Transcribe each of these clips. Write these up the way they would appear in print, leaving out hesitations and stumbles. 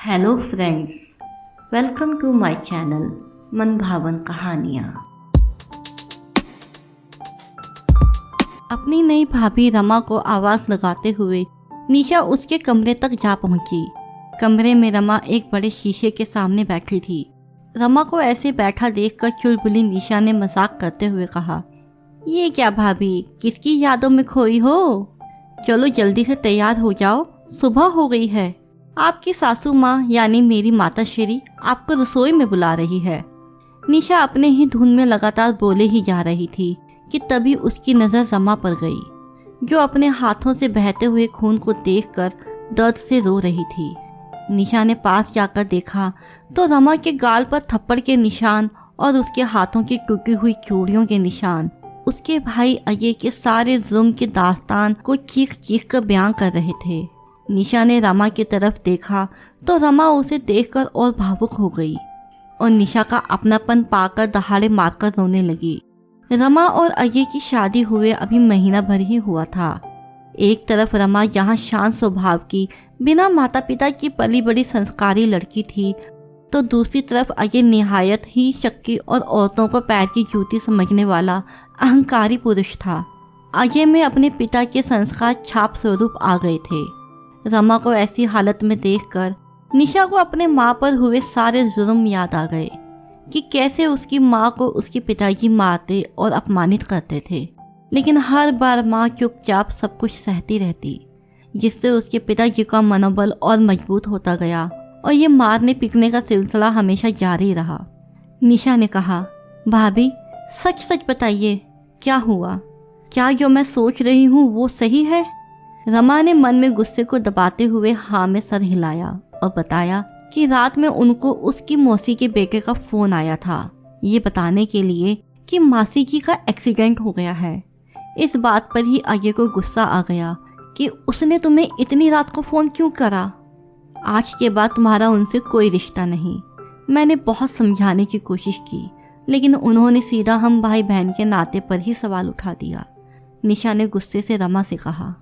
Hello friends, welcome to my channel मन भावन कहानियाँ। अपनी नई भाभी रमा को आवाज़ लगाते हुए निशा उसके कमरे तक जा पहुंची। कमरे में रमा एक बड़े शीशे के सामने बैठी थी। रमा को ऐसे बैठा देखकर चुलबुली निशा ने मजाक करते हुए कहा, ये क्या भाभी, किसकी यादों में खोई हो? चलो जल्दी से तैयार हो जाओ, सुबह हो गई है। आपकी सासू माँ यानी मेरी माताश्री आपको रसोई में बुला रही है। निशा अपने ही धुन में लगातार बोले ही जा रही थी कि तभी उसकी नज़र रमा पर गई, जो अपने हाथों से बहते हुए खून को देखकर दर्द से रो रही थी। निशा ने पास जाकर देखा तो रमा के गाल पर थप्पड़ के निशान और उसके हाथों की टूटी हुई चूड़ियों के निशान उसके भाई अजय के सारे जुल्म की दास्तान को चीख चीख कर बयां कर रहे थे। निशा ने रमा की तरफ देखा तो रमा उसे देखकर और भावुक हो गई और निशा का अपनापन पाकर दहाड़े मारकर रोने लगी। रमा और अजय की शादी हुए अभी महीना भर ही हुआ था। एक तरफ रमा यहाँ शांत स्वभाव की बिना माता पिता की पली बड़ी संस्कारी लड़की थी, तो दूसरी तरफ अजय निहायत ही शक्की और औरतों को पैर की जूती समझने वाला अहंकारी पुरुष था। अजय में अपने पिता के संस्कार छाप स्वरूप आ गए थे। रमा को ऐसी हालत में देखकर निशा को अपने माँ पर हुए सारे जुर्म याद आ गए कि कैसे उसकी माँ को उसके पिताजी मारते और अपमानित करते थे, लेकिन हर बार माँ चुपचाप सब कुछ सहती रहती, जिससे उसके पिताजी का मनोबल और मजबूत होता गया और ये मारने पीटने का सिलसिला हमेशा जारी रहा। निशा ने कहा, भाभी सच सच बताइए, क्या हुआ? क्या जो मैं सोच रही हूँ वो सही है? रमा ने मन में गुस्से को दबाते हुए हाँ में सर हिलाया और बताया कि रात में उनको उसकी मौसी के बेटे का फोन आया था, ये बताने के लिए कि मासी जी का एक्सीडेंट हो गया है। इस बात पर ही अजय को गुस्सा आ गया कि उसने तुम्हें इतनी रात को फोन क्यों करा? आज के बाद तुम्हारा उनसे कोई रिश्ता नहीं। मैंने बहुत समझाने की कोशिश की, लेकिन उन्होंने सीधा हम भाई बहन के नाते पर ही सवाल उठा दिया। निशा ने गुस्से से रमा से कहा,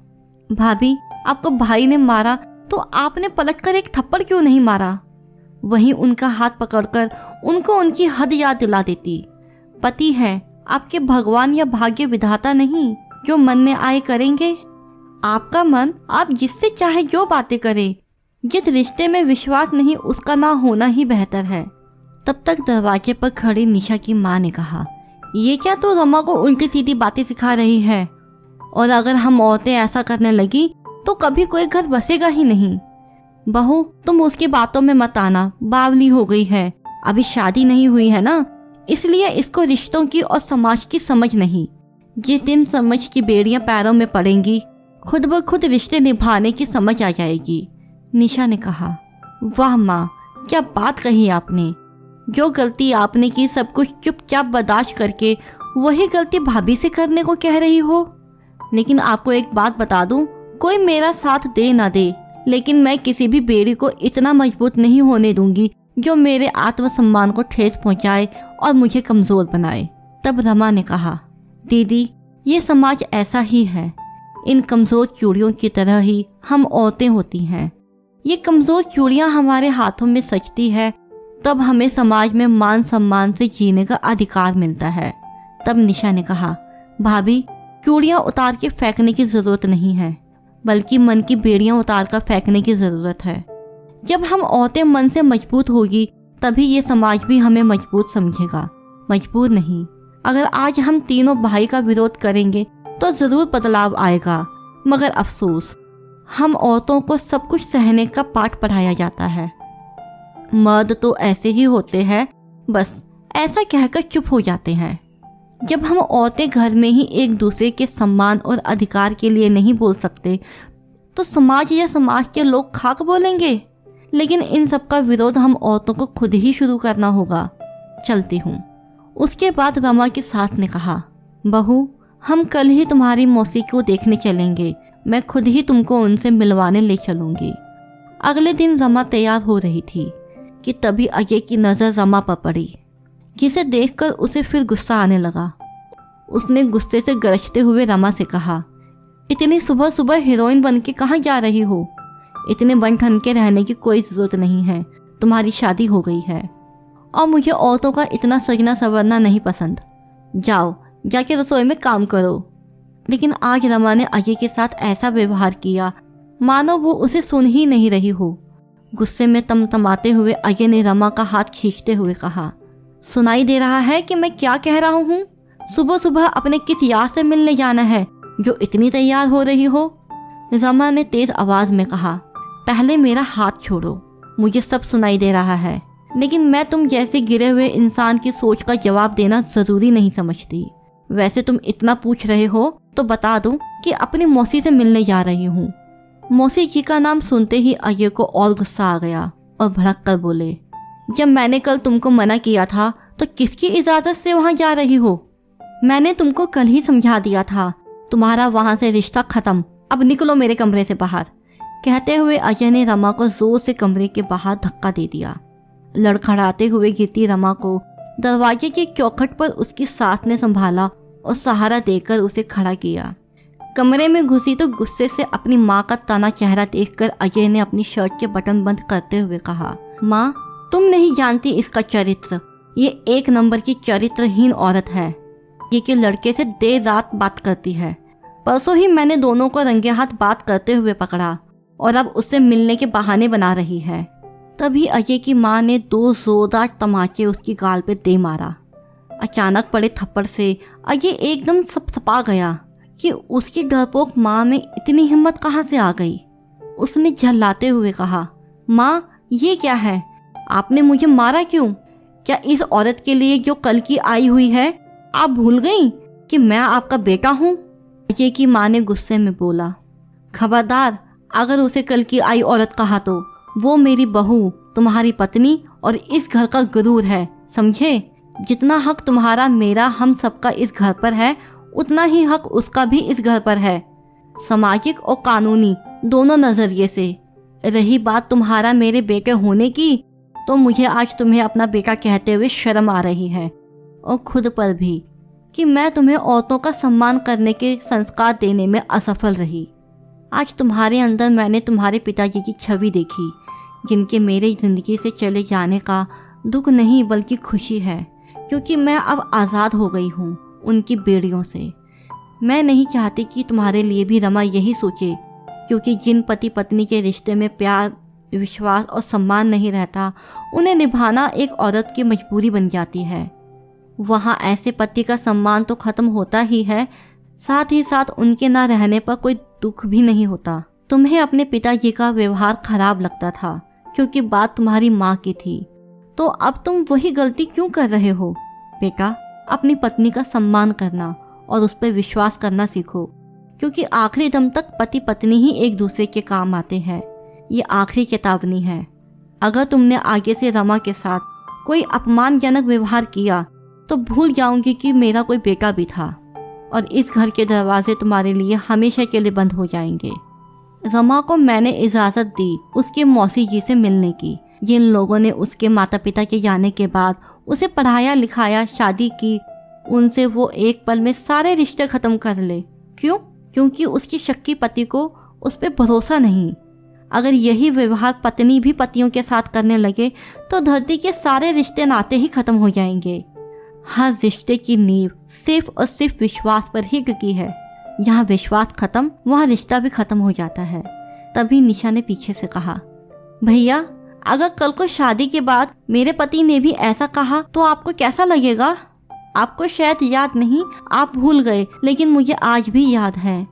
भाभी आपको भाई ने मारा तो आपने पलटकर एक थप्पड़ क्यों नहीं मारा? वहीं उनका हाथ पकड़कर उनको उनकी हद याद दिला देती। पति है, आपके भगवान या भाग्य विधाता नहीं, जो मन में आए करेंगे। आपका मन, आप जिससे चाहे जो बातें करें, जिस रिश्ते में विश्वास नहीं उसका ना होना ही बेहतर है। तब तक दरवाजे पर खड़ी निशा की माँ ने कहा, ये क्या तो रमा को उल्टी सीधी बातें सिखा रही है, और अगर हम औरतें ऐसा करने लगी तो कभी कोई घर बसेगा ही नहीं। बहू तुम उसकी बातों में मत आना, बावली हो गई है, अभी शादी नहीं हुई है ना, इसलिए इसको रिश्तों की और समाज की समझ नहीं। जिस दिन समझ की बेड़ियां पैरों में पड़ेंगी, खुद ब खुद रिश्ते निभाने की समझ आ जाएगी। निशा ने कहा, वाह माँ, क्या बात कही आपने। जो गलती आपने की सब कुछ चुपचाप बर्दाश्त करके वही गलती भाभी से करने को कह रही हो। लेकिन आपको एक बात बता दूं, कोई मेरा साथ दे ना दे, लेकिन मैं किसी भी बेड़ी को इतना मजबूत नहीं होने दूंगी जो मेरे आत्मसम्मान को ठेस पहुंचाए और मुझे कमजोर बनाए। तब रमा ने कहा, दीदी ये समाज ऐसा ही है, इन कमजोर चूड़ियों की तरह ही हम औरतें होती हैं। ये कमजोर चूड़ियां हमारे हाथों में सजती है, तब हमें समाज में मान सम्मान से जीने का अधिकार मिलता है। तब निशा ने कहा, भाभी चूड़ियां उतार के फेंकने की जरूरत नहीं है, बल्कि मन की बेड़ियां उतार कर फेंकने की जरूरत है। जब हम औरतें मन से मजबूत होगी तभी ये समाज भी हमें मजबूत समझेगा, मजबूर नहीं। अगर आज हम तीनों भाई का विरोध करेंगे तो जरूर बदलाव आएगा, मगर अफसोस हम औरतों को सब कुछ सहने का पाठ पढ़ाया जाता है। मर्द तो ऐसे ही होते हैं, बस ऐसा कहकर चुप हो जाते हैं। जब हम औरतें घर में ही एक दूसरे के सम्मान और अधिकार के लिए नहीं बोल सकते तो समाज या समाज के लोग खाक बोलेंगे। लेकिन इन सब का विरोध हम औरतों को खुद ही शुरू करना होगा। चलती हूँ। उसके बाद रमा की सास ने कहा, बहू हम कल ही तुम्हारी मौसी को देखने चलेंगे, मैं खुद ही तुमको उनसे मिलवाने ले चलूंगी। अगले दिन रमा तैयार हो रही थी कि तभी अजय की नज़र रमा पर पड़ी, जिसे देखकर उसे फिर गुस्सा आने लगा। उसने गुस्से से गरजते हुए रमा से कहा, इतनी सुबह सुबह हीरोइन बन के कहाँ जा रही हो? इतने बन ठन के रहने की कोई जरूरत नहीं है, तुम्हारी शादी हो गई है और मुझे औरतों का इतना सजना संवरना नहीं पसंद। जाओ जाके रसोई में काम करो। लेकिन आज रमा ने अजय के साथ ऐसा व्यवहार किया मानो वो उसे सुन ही नहीं रही हो। गुस्से में तमतमाते हुए अजय ने रमा का हाथ खींचते हुए कहा, सुनाई दे रहा है कि मैं क्या कह रहा हूँ? सुबह सुबह अपने किस यार से मिलने जाना है जो इतनी तैयार हो रही हो? रमा ने तेज आवाज में कहा, पहले मेरा हाथ छोड़ो, मुझे सब सुनाई दे रहा है, लेकिन मैं तुम जैसे गिरे हुए इंसान की सोच का जवाब देना जरूरी नहीं समझती। वैसे तुम इतना पूछ रहे हो तो बता दूं कि अपनी मौसी से मिलने जा रही हूँ। मौसी जी का नाम सुनते ही अजय को और गुस्सा आ गया और भड़क कर बोले, जब मैंने कल तुमको मना किया था तो किसकी इजाजत से वहां जा रही हो? मैंने तुमको कल ही समझा दिया था, तुम्हारा वहां से रिश्ता खत्म, अब निकलो मेरे कमरे से बाहर। कहते हुए अजय ने रमा को जोर से कमरे के बाहर धक्का दे दिया। लड़खड़ाते हुए गिरती रमा को दरवाजे के चौखट पर उसकी सास ने संभाला और सहारा देकर उसे खड़ा किया। कमरे में घुसी तो गुस्से से अपनी माँ का तना चेहरा देखकर अजय ने अपनी शर्ट के बटन बंद करते हुए कहा, माँ तुम नहीं जानती इसका चरित्र, ये एक नंबर की चरित्रहीन औरत है। ये के लड़के से देर रात बात करती है। परसों ही मैंने दोनों को रंगे हाथ बात करते हुए पकड़ा और अब उससे मिलने के बहाने बना रही है। तभी अजय की माँ ने 2 जोरदार तमाचे उसकी गाल पे दे मारा। अचानक पड़े थप्पड़ से अजय एकदम सपसपा गया कि उसकी डरपोक माँ में इतनी हिम्मत कहाँ से आ गई। उसने झल्लाते हुए कहा, माँ ये क्या है, आपने मुझे मारा क्यों? क्या इस औरत के लिए जो कल की आई हुई है आप भूल गई कि मैं आपका बेटा हूँ? अजय की माँ ने गुस्से में बोला, खबरदार अगर उसे कल की आई औरत कहा तो वो मेरी बहू, तुम्हारी पत्नी और इस घर का गुरूर है, समझे? जितना हक तुम्हारा मेरा हम सबका इस घर पर है उतना ही हक उसका भी इस घर पर है, सामाजिक और कानूनी दोनों नजरिए से। रही बात तुम्हारा मेरे बेटे होने की, तो मुझे आज तुम्हें अपना बेटा कहते हुए शर्म आ रही है और खुद पर भी कि मैं तुम्हें औरतों का सम्मान करने के संस्कार देने में असफल रही। आज तुम्हारे अंदर मैंने तुम्हारे पिताजी की छवि देखी, जिनके मेरे जिंदगी से चले जाने का दुख नहीं बल्कि खुशी है, क्योंकि मैं अब आज़ाद हो गई हूँ उनकी बेड़ियों से। मैं नहीं चाहती कि तुम्हारे लिए भी रमा यही सोचे, क्योंकि जिन पति पत्नी के रिश्ते में प्यार, विश्वास और सम्मान नहीं रहता, उन्हें निभाना एक औरत की मजबूरी बन जाती है। वहाँ ऐसे पति का सम्मान तो खत्म होता ही है, साथ ही साथ उनके ना रहने पर कोई दुख भी नहीं होता। तुम्हें अपने पिताजी का व्यवहार खराब लगता था क्योंकि बात तुम्हारी माँ की थी, तो अब तुम वही गलती क्यों कर रहे हो? बेटा, अपनी पत्नी का सम्मान करना और उस पर विश्वास करना सीखो, क्योंकि आखिरी दम तक पति पत्नी ही एक दूसरे के काम आते हैं। ये आखिरी चेतावनी है। अगर तुमने आगे से रमा के साथ कोई अपमानजनक व्यवहार किया तो भूल जाऊंगी कि मेरा कोई बेटा भी था और इस घर के दरवाजे तुम्हारे लिए हमेशा के लिए बंद हो जाएंगे। रमा को मैंने इजाज़त दी उसके मौसी जी से मिलने की, जिन लोगों ने उसके माता पिता के जाने के बाद उसे पढ़ाया लिखाया, शादी की, उनसे वो एक पल में सारे रिश्ते खत्म कर ले। क्यों? क्योंकि उसके शक्की पति को उस पर भरोसा नहीं। अगर यही व्यवहार पत्नी भी पतियों के साथ करने लगे तो धरती के सारे रिश्ते नाते ही खत्म हो जाएंगे। हर रिश्ते की नींव सिर्फ और सिर्फ विश्वास पर ही टिकी है। जहाँ विश्वास खत्म वहाँ रिश्ता भी खत्म हो जाता है। तभी निशा ने पीछे से कहा, भैया अगर कल को शादी के बाद मेरे पति ने भी ऐसा कहा तो आपको कैसा लगेगा? आपको शायद याद नहीं, आप भूल गए, लेकिन मुझे आज भी याद है।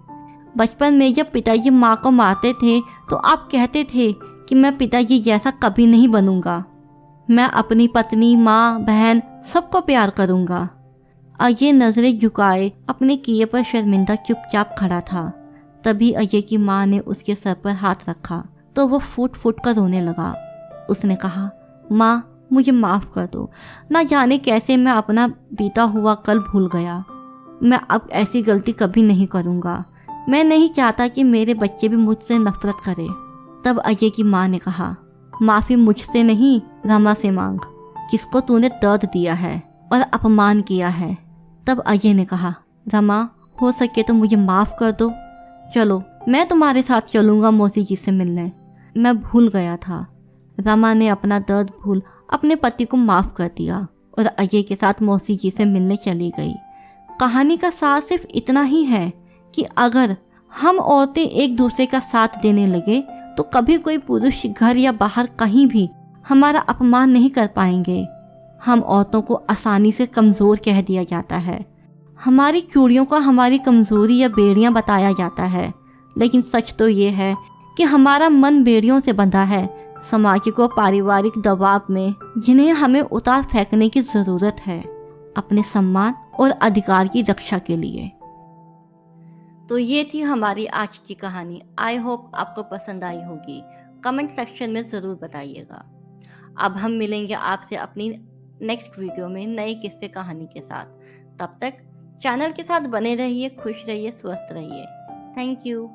बचपन में जब पिताजी माँ को मारते थे तो आप कहते थे कि मैं पिताजी जैसा कभी नहीं बनूंगा। मैं अपनी पत्नी, माँ, बहन सबको प्यार करूंगा। अजय नजरें झुकाए अपने किए पर शर्मिंदा चुपचाप खड़ा था। तभी अजय की माँ ने उसके सर पर हाथ रखा तो वो फूट फूट कर रोने लगा। उसने कहा, माँ मुझे माफ़ कर दो, ना जाने कैसे मैं अपना बीता हुआ कल भूल गया। मैं अब ऐसी गलती कभी नहीं करूँगा। मैं नहीं चाहता कि मेरे बच्चे भी मुझसे नफरत करें। तब अजय की माँ ने कहा, माफ़ी मुझसे नहीं रमा से मांग, जिसको तूने दर्द दिया है और अपमान किया है। तब अजय ने कहा, रमा हो सके तो मुझे माफ़ कर दो। चलो मैं तुम्हारे साथ चलूँगा मौसी जी से मिलने। मैं भूल गया था। रमा ने अपना दर्द भूल अपने पति को माफ़ कर दिया और अजय के साथ मौसी जी से मिलने चली गई। कहानी का सार सिर्फ इतना ही है कि अगर हम औरतें एक दूसरे का साथ देने लगे तो कभी कोई पुरुष घर या बाहर कहीं भी हमारा अपमान नहीं कर पाएंगे। हम औरतों को आसानी से कमज़ोर कह दिया जाता है, हमारी चूड़ियों को हमारी कमज़ोरी या बेड़ियां बताया जाता है, लेकिन सच तो ये है कि हमारा मन बेड़ियों से बंधा है, सामाजिक और पारिवारिक दबाव में, जिन्हें हमें उतार फेंकने की ज़रूरत है अपने सम्मान और अधिकार की रक्षा के लिए। तो ये थी हमारी आज की कहानी। आई होप आपको पसंद आई होगी। कमेंट सेक्शन में ज़रूर बताइएगा। अब हम मिलेंगे आपसे अपनी नेक्स्ट वीडियो में नए किस्से कहानी के साथ। तब तक चैनल के साथ बने रहिए, खुश रहिए, स्वस्थ रहिए। Thank you.